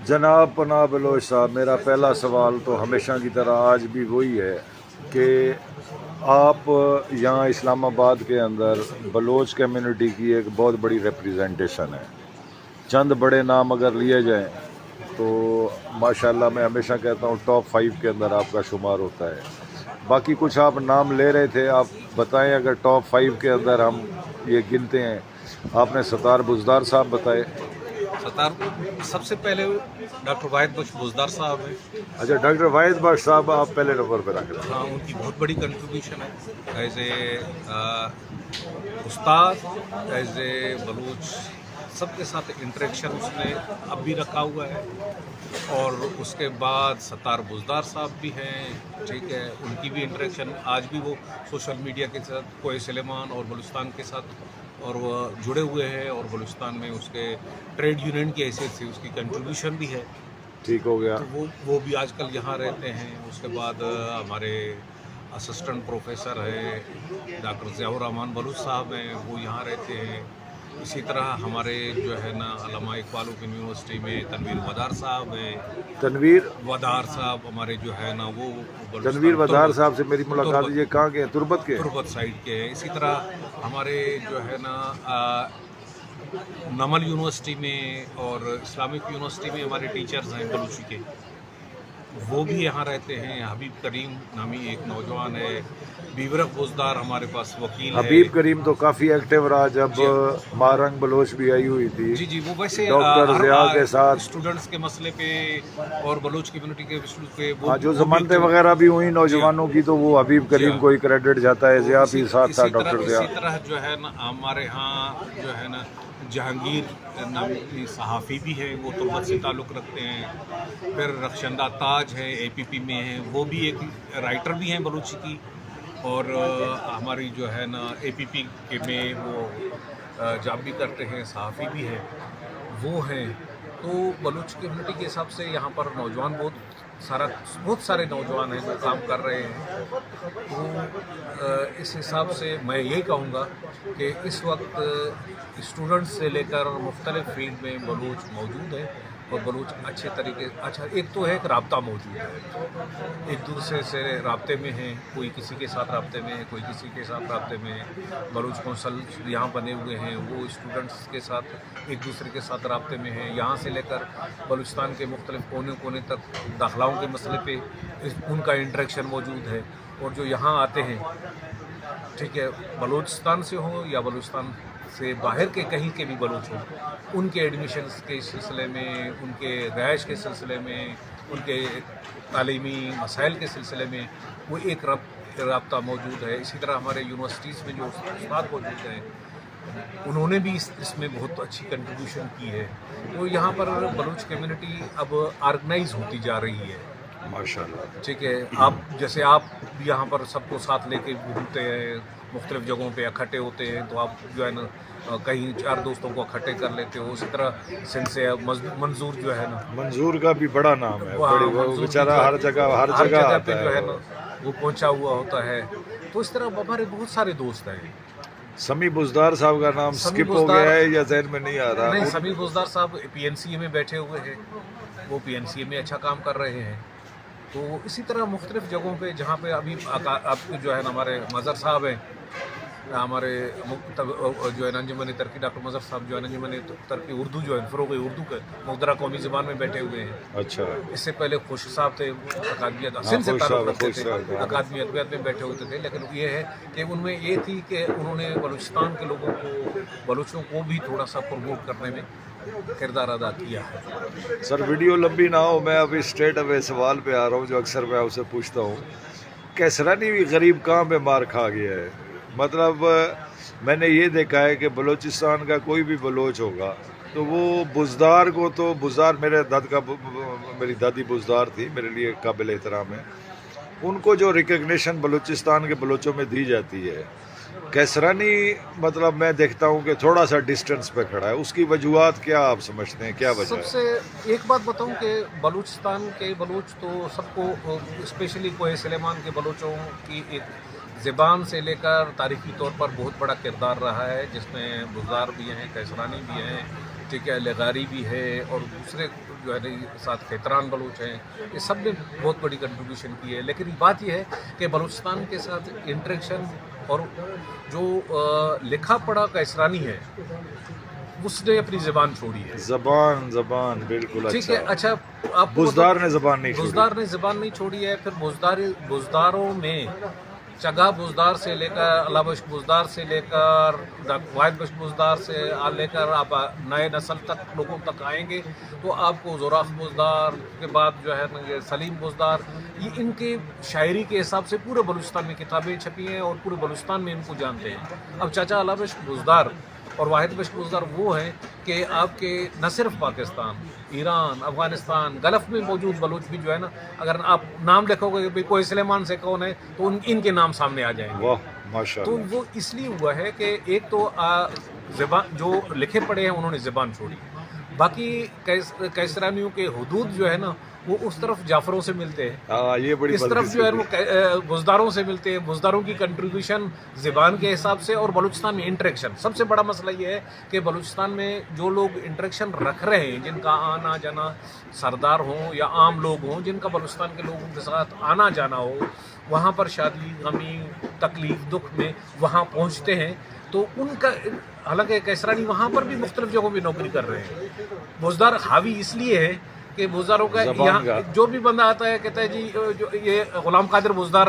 جناب پناہ بلوچ صاحب، میرا پہلا سوال تو ہمیشہ کی طرح آج بھی وہی ہے کہ آپ یہاں اسلام آباد کے اندر بلوچ کمیونٹی کی ایک بہت بڑی ریپریزنٹیشن ہے. چند بڑے نام اگر لیے جائیں تو ماشاءاللہ میں ہمیشہ کہتا ہوں ٹاپ 5 کے اندر آپ کا شمار ہوتا ہے. باقی کچھ آپ نام لے رہے تھے، آپ بتائیں اگر ٹاپ 5 کے اندر ہم یہ گنتے ہیں. آپ نے ستار بزدار صاحب بتائے. ستار سب سے پہلے ڈاکٹر واحد بخش بزدار صاحب ہیں. اچھا، ڈاکٹر واحد بخش صاحب آپ پہلے نمبر پہ رکھ رہے ہیں. ہاں، ان کی بہت بڑی کنٹریبیوشن ہے ایز اے استاد، ایز اے بلوچ. سب کے ساتھ انٹریکشن اس نے اب بھی رکھا ہوا ہے. اور اس کے بعد ستار بزدار صاحب بھی ہیں، ٹھیک ہے. ان کی بھی انٹریکشن آج بھی وہ سوشل میڈیا کے ساتھ کوئے سلیمان اور بلوچستان کے ساتھ اور وہ جڑے ہوئے ہیں، اور بلوچستان میں اس کے ٹریڈ یونین کی حیثیت سے اس کی کنٹریبیوشن بھی ہے. ٹھیک ہو گیا. تو وہ بھی آج کل یہاں رہتے ہیں. اس کے بعد ہمارے اسسٹنٹ پروفیسر ہیں ڈاکٹر ضیاء الرحمان بلوچ صاحب ہیں، وہ یہاں رہتے ہیں. اسی طرح ہمارے جو ہے نا علامہ اقبال اوپن یونیورسٹی میں تنویر ودار صاحب ہیں. تنویر ودار صاحب ہمارے جو ہے نا وہ تنویر ودار صاحب سے میری ملاقات تربت یہ کہاں کے ہیں؟ تربت کے. تربت سائڈ کے ہیں. اسی طرح ہمارے جو ہے نا نمل یونیورسٹی میں اور اسلامک یونیورسٹی میں ہمارے ٹیچرز ہیں بلوچی کے، وہ بھی یہاں رہتے ہیں. حبیب کریم نامی ایک نوجوان ہے. بیورق بزدار ہمارے پاس وکیل ہے. حبیب کریم تو کافی ایکٹیو رہا جب مارنگ بلوچ بھی آئی ہوئی تھی. جی وہ ویسے ڈاکٹر ضیاء کے ساتھ اسٹوڈنٹس کے مسئلے پہ اور بلوچ کمیونٹی کے مسئلے پہ جو ضمانتیں وغیرہ بھی ہوئی نوجوانوں کی تو وہ حبیب کریم کو ہی کریڈٹ جاتا ہے. ضیاء بھی ساتھ تھا ڈاکٹر ضیاء. اسی طرح جو ہے نا ہمارے ہاں جو ہے نا جہانگیر نامی صحافی بھی ہے، وہ تربت سے تعلق رکھتے ہیں. پھر رخشندہ تاج ہے، اے پی پی میں ہیں، وہ بھی ایک رائٹر بھی ہیں بلوچی کی. اور ہماری جو ہے نا اے پی پی کے میں وہ جاب بھی کرتے ہیں، صحافی بھی ہیں، وہ ہیں. تو بلوچ کمیونٹی کے حساب سے یہاں پر نوجوان بہت سارے نوجوان ہیں جو کام کر رہے ہیں. تو اس حساب سے میں یہی کہوں گا کہ اس وقت اسٹوڈنٹس سے لے کر مختلف فیلڈ میں بلوچ موجود ہے. اور بلوچ اچھا ایک تو ہے کہ رابطہ موجود ہے، ایک دوسرے سے رابطے میں ہیں. کوئی کسی کے ساتھ رابطے میں ہے، کوئی کسی کے ساتھ رابطے میں ہے. بلوچ کونسل یہاں بنے ہوئے ہیں، وہ اسٹوڈنٹس کے ساتھ ایک دوسرے کے ساتھ رابطے میں ہیں. یہاں سے لے کر بلوچستان کے مختلف کونے کونے تک داخلاؤں کے مسئلے پہ ان کا انٹریکشن موجود ہے. اور جو یہاں آتے ہیں، ٹھیک ہے، بلوچستان سے ہوں یا بلوچستان سے باہر کے کہیں کے بھی بلوچ ہوں، ان کے ایڈمیشنز کے سلسلے میں، ان کے رہائش کے سلسلے میں، ان کے تعلیمی مسائل کے سلسلے میں وہ ایک رابطہ موجود ہے. اسی طرح ہمارے یونیورسٹیز میں جو استاد موجود ہیں، انہوں نے بھی اس میں بہت اچھی کنٹریبیوشن کی ہے. تو یہاں پر بلوچ کمیونٹی اب آرگنائز ہوتی جا رہی ہے. ماشاءاللہ. ٹھیک ہے، جیسے آپ یہاں پر سب کو ساتھ لے کے گھومتے ہیں، مختلف جگہوں پہ اکٹھے ہوتے ہیں، تو آپ جو ہے نا کہیں 4 دوستوں کو اکٹھے کر لیتے ہو. اسی طرح سندھ سے منظور جو ہے نا، منظور کا بھی بڑا نام ہے، وہ بیچارہ ہر جگہ پہ جو ہے نا وہ پہنچا ہوا ہوتا ہے. تو اس طرح ہمارے بہت سارے دوست ہیں. سمیع بزدار صاحب کا نام سکپ ہو گیا ہے یا ذہن میں نہیں آ رہا؟ نہیں، سمیع بزدار صاحب پی این سی اے میں بیٹھے ہوئے ہیں، وہ پی این سی اے میں اچھا کام کر رہے ہیں. تو اسی طرح مختلف جگہوں پہ جہاں پہ ابھی آپ جو ہے نا ہمارے مظہر صاحب ہیں، ہمارے جو ہے انجمن ترقی ڈاکٹر مظہر صاحب جو ہے انجمن ترقی اردو جو ہے فروغ اردو کے مقدرہ قومی زبان میں بیٹھے ہوئے ہیں. اچھا. اس سے پہلے خوش صاحب تھے، اکادمیت سندھ سے تعلق رکھتے تھے، اکادمی ادبیات میں بیٹھے ہوتے تھے. لیکن یہ ہے کہ ان میں یہ تھی کہ انہوں نے بلوچستان کے لوگوں کو، بلوچوں کو بھی تھوڑا سا پروموٹ کرنے میں کردار ادا کیا ہے. سر ویڈیو لمبی نہ ہو، میں ابھی اسٹریٹ اوے سوال پہ آ رہا ہوں جو اکثر میں آپ سے پوچھتا ہوں. کیسرانی بھی غریب کہاں پہ مار کھا گیا ہے؟ مطلب میں نے یہ دیکھا ہے کہ بلوچستان کا کوئی بھی بلوچ ہوگا تو وہ بزدار کو تو بزدار میری دادی بزدار تھی، میرے لیے قابل احترام ہے. ان کو جو ریکگنیشن بلوچستان کے بلوچوں میں دی جاتی ہے، کیسرانی مطلب میں دیکھتا ہوں کہ تھوڑا سا ڈسٹنس پہ کھڑا ہے. اس کی وجوہات کیا آپ سمجھتے ہیں، کیا وجہ ہے؟ سب سے ایک بات بتاؤں کہ بلوچستان کے بلوچ تو سب کو، اسپیشلی کوہ سلیمان کے بلوچوں کی ایک زبان سے لے کر تاریخی طور پر بہت بڑا کردار رہا ہے، جس میں بزدار بھی ہیں، کیسرانی بھی ہیں، ٹھیک ہے، لغاری بھی ہے اور دوسرے جو ہے نا ساتھ کھیتران بلوچ ہیں، یہ سب نے بہت بڑی کنٹریبیوشن کی ہے. لیکن بات یہ ہے کہ بلوچستان کے ساتھ انٹریکشن اور جو لکھا پڑھا کیسرانی ہے اس نے اپنی زبان چھوڑی ہے. زبان بالکل ٹھیک ہے. اچھا. اچھا آپ کو بزدار نے زبان نہیں چھوڑی. بزدار نے زبان نہیں چھوڑی ہے. پھر بزداروں میں چگا بزدار سے لے کر اللہ بخش بزدار سے لے کر واحد بخش بزدار سے لے کر آپ نئے نسل تک لوگوں تک آئیں گے تو آپ کو زوراخ بزدار کے بعد جو ہے نا یہ سلیم بزدار، یہ ان کے شاعری کے حساب سے پورے بلوچستان میں کتابیں چھپی ہیں اور پورے بلوچستان میں ان کو جانتے ہیں. اب چاچا اللہ بخش بزدار اور واحد بخش بزدار وہ ہیں کہ آپ کے نہ صرف پاکستان، ایران، افغانستان، گلف میں موجود بلوچ بھی جو ہے نا، اگر آپ نام لکھو گے کہ کوئی سلیمان سے کون ہے تو ان کے نام سامنے آ جائیں گے. واہ ماشاء تو اللہ. وہ اس لیے ہوا ہے کہ ایک تو زبان جو لکھے پڑھے ہیں انہوں نے زبان چھوڑی، باقی کیسرانیوں کے حدود جو ہے نا وہ اس طرف جعفروں سے ملتے ہیں، ہاں یہ بڑی اس طرف جو ہے وہ بزداروں سے ملتے ہیں. بزداروں کی کنٹریبیوشن زبان کے حساب سے اور بلوچستان میں انٹریکشن. سب سے بڑا مسئلہ یہ ہے کہ بلوچستان میں جو لوگ انٹریکشن رکھ رہے ہیں، جن کا آنا جانا سردار ہوں یا عام لوگ ہوں، جن کا بلوچستان کے لوگوں کے ساتھ آنا جانا ہو، وہاں پر شادی غمی تکلیف دکھ میں وہاں پہنچتے ہیں تو ان کا، حالانکہ کیسرانی وہاں پر بھی مختلف جگہوں پہ نوکری کر رہے ہیں. بزدار حاوی اس لیے ہے کہ بزداروں کا یہاں جو بھی بندہ آتا ہے کہتا ہے جی جو یہ غلام قادر بزدار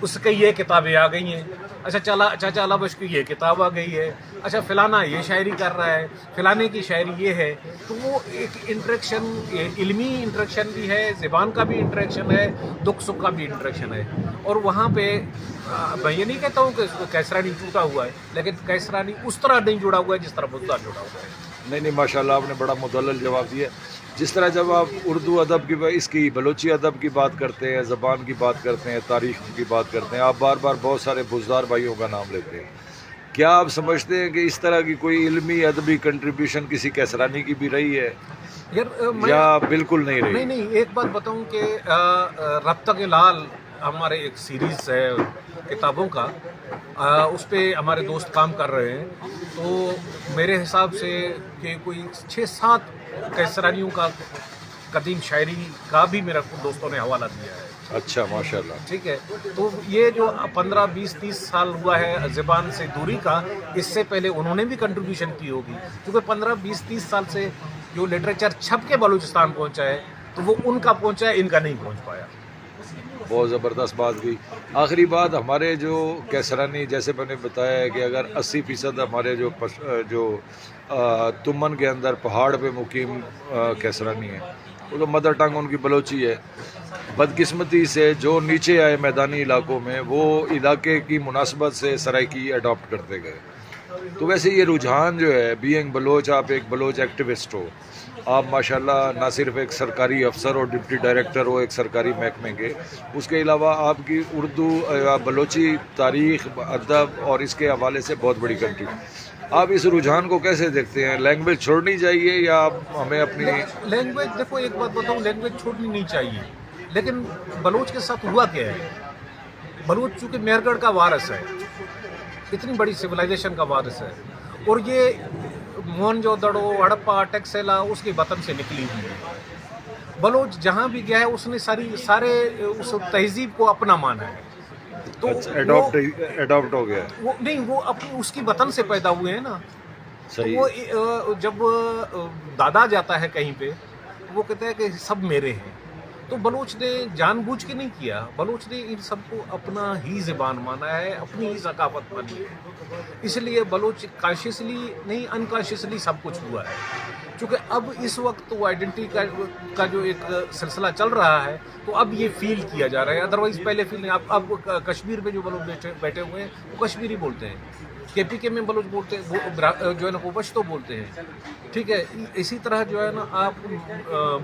اس کی یہ کتابیں آ گئی ہیں، اچھا چاچا اللہ بخش کی یہ کتاب آ گئی ہے، اچھا فلانا یہ شاعری کر رہا ہے، فلانے کی شاعری یہ ہے. تو وہ ایک انٹریکشن، علمی انٹریکشن بھی ہے، زبان کا بھی انٹریکشن ہے، دکھ سکھ کا بھی انٹریکشن ہے. اور وہاں پہ میں یہ نہیں کہتا ہوں کہ کیسرانی ٹوٹا ہوا ہے، لیکن کیسرانی اس طرح نہیں جڑا ہوا ہے جس طرح بزدار جڑا ہوا ہے. نہیں ماشاء اللہ آپ نے بڑا مدلل جواب دیا. جس طرح جب آپ اردو ادب کی اس کی بلوچی ادب کی بات کرتے ہیں، زبان کی بات کرتے ہیں، تاریخ کی بات کرتے ہیں، آپ بار بار بہت سارے بزدار بھائیوں کا نام لیتے ہیں. کیا آپ سمجھتے ہیں کہ اس طرح کی کوئی علمی ادبی کنٹریبیوشن کسی کیسرانی کی بھی رہی ہے یا بالکل نہیں رہی؟ نہیں، ایک بات بتاؤں کہ رابطہ کے لال ہمارے ایک سیریز ہے کتابوں کا، اس پہ ہمارے دوست کام کر رہے ہیں. تو میرے حساب سے کہ کوئی 6-7 کیسرانیوں کا قدیم شاعری کا بھی میرا دوستوں نے حوالہ دیا ہے. اچھا ماشاء اللہ. ٹھیک ہے. تو یہ جو 15, 20, 30 سال ہوا ہے زبان سے دوری کا، اس سے پہلے انہوں نے بھی کنٹریبیوشن کی ہوگی، کیونکہ 15, 20, 30 سال سے جو لٹریچر چھپ کے بلوچستان پہنچا ہے تو وہ ان کا پہنچا ہے، ان کا نہیں پہنچ پایا. بہت زبردست بات کی. آخری بات، ہمارے جو کیسرانی، جیسے میں نے بتایا ہے کہ اگر 80% ہمارے جو تمن کے اندر پہاڑ پہ مقیم کیسرانی ہیں، وہ تو مدر ٹنگ ان کی بلوچی ہے. بدقسمتی سے جو نیچے آئے میدانی علاقوں میں، وہ علاقے کی مناسبت سے سرائکی اڈاپٹ کرتے گئے. تو ویسے یہ رجحان جو ہے، بینگ بلوچ، آپ ایک بلوچ ایکٹیوسٹ ہو، آپ ماشاءاللہ نہ صرف ایک سرکاری افسر اور ڈپٹی ڈائریکٹر ہو ایک سرکاری محکمے کے، اس کے علاوہ آپ کی اردو بلوچی تاریخ ادب اور اس کے حوالے سے بہت بڑی کنٹریبیوشن. آپ اس رجحان کو کیسے دیکھتے ہیں؟ لینگویج چھوڑنی چاہیے یا ہمیں اپنی لینگویج؟ دیکھو ایک بات بتاؤں، لینگویج چھوڑنی نہیں چاہیے، لیکن بلوچ کے ساتھ ہوا کیا ہے؟ بلوچ چونکہ میرگڑھ کا وارث ہے، اتنی بڑی سویلائزیشن کا وارث ہے، اور یہ موہنجو دڑو، ہڑپا، ٹیکسیلا اس کے وطن سے نکلی ہوئی ہے. بلوچ جہاں بھی گیا ہے اس نے سارے اس تہذیب کو اپنا مانا ہے. تو اڈاپٹ ہو گیا؟ وہ نہیں، وہ اپنی اس کی وطن سے پیدا ہوئے ہیں نا. تو وہ جب دادا جاتا ہے کہیں پہ، وہ کہتا ہے کہ سب میرے ہیں. تو بلوچ نے جان بوجھ کے نہیں کیا، بلوچ نے ان سب کو اپنا ہی زبان مانا ہے، اپنی ہی ثقافت مانی ہے. اس لیے بلوچ کانشیسلی نہیں، انکانشیسلی سب کچھ ہوا ہے. چونکہ اب اس وقت وہ آئیڈینٹی کا جو ایک سلسلہ چل رہا ہے، تو اب یہ فیل کیا جا رہا ہے. ادروائز پہلے فیل نہیں. اب کشمیر میں جو بلوچ بیٹھے ہوئے ہیں وہ کشمیری بولتے ہیں، KPK میں بلوچ بولتے ہیں، وہ جو ہے نا وہ پشتو بولتے ہیں. ٹھیک ہے. اسی طرح جو ہے نا آپ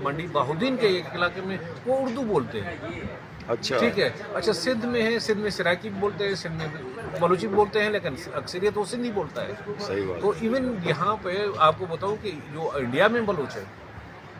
منڈی بہودین کے ایک علاقے میں وہ اردو بولتے ہیں. اچھا ٹھیک ہے. اچھا سندھ میں ہے، سندھ میں سرائکی بولتے ہیں، سندھ میں بلوچی بولتے ہیں، لیکن اکثریت وہ سندھی بولتا ہے. صحیح بات. تو ایون یہاں پہ آپ کو بتاؤں کہ جو انڈیا میں بلوچ ہے